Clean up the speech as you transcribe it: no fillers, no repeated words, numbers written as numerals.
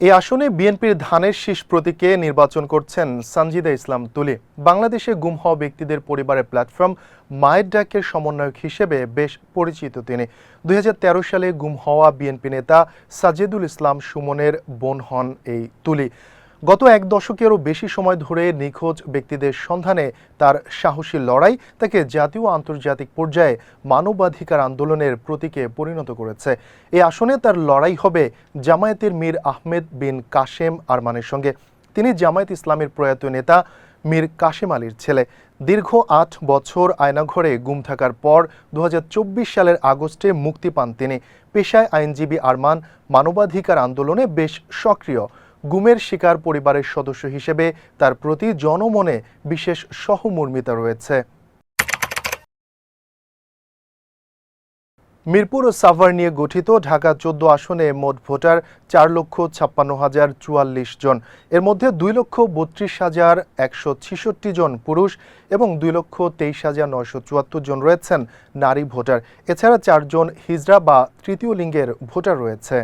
এই আসনে বিএনপির ধানের শীষ প্রতীকে নির্বাচন করছেন সানজিদা ইসলাম তুলি। বাংলাদেশে গুম হওয়া ব্যক্তিদের পরিবারের প্ল্যাটফর্ম মায়ের ডাকের সমন্বয়ক হিসেবে বেশ পরিচিত তিনি। 2013 সালে গুম হওয়া বিএনপি নেতা সাজেদুল ইসলাম সুমনের বোন হন এই তুলি। গত এক দশকেরও বেশি সময় ধরে নিখোঁজ ব্যক্তিদের সন্ধানে তার সাহসী লড়াই তাকে জাতীয় ও আন্তর্জাতিক পর্যায়ে মানবাধিকার আন্দোলনের প্রতীকে পরিণত করেছে। এই আসনে তার লড়াই হবে জামায়াতের মীর আহমেদ বিন কাশেম আরমানের সঙ্গে। তিনি জামায়াত ইসলামের প্রয়াত নেতা মীর কাশেম আলীর ছেলে। দীর্ঘ 8 বছর আয়নাঘরে গুম থাকার পর 2024 সালের আগস্টে মুক্তি পান তিনি। পেশায় আইনজীবী আরমান মানবাধিকার আন্দোলনে বেশ সক্রিয়। গুমের শিকার পরিবারের সদস্য হিসেবে তার প্রতি জনমনে বিশেষ সহমর্মিতা রয়েছে। মিরপুর ও সাভার নিয়ে গঠিত ঢাকা 14 আসনে মোট ভোটার 4,56,044 জন। এর মধ্যে 2,32,166 জন পুরুষ এবং 2,23,974 জন রয়েছেন নারী ভোটার। এছাড়া 4 জন হিজড়া বা তৃতীয় লিঙ্গের ভোটার রয়েছে।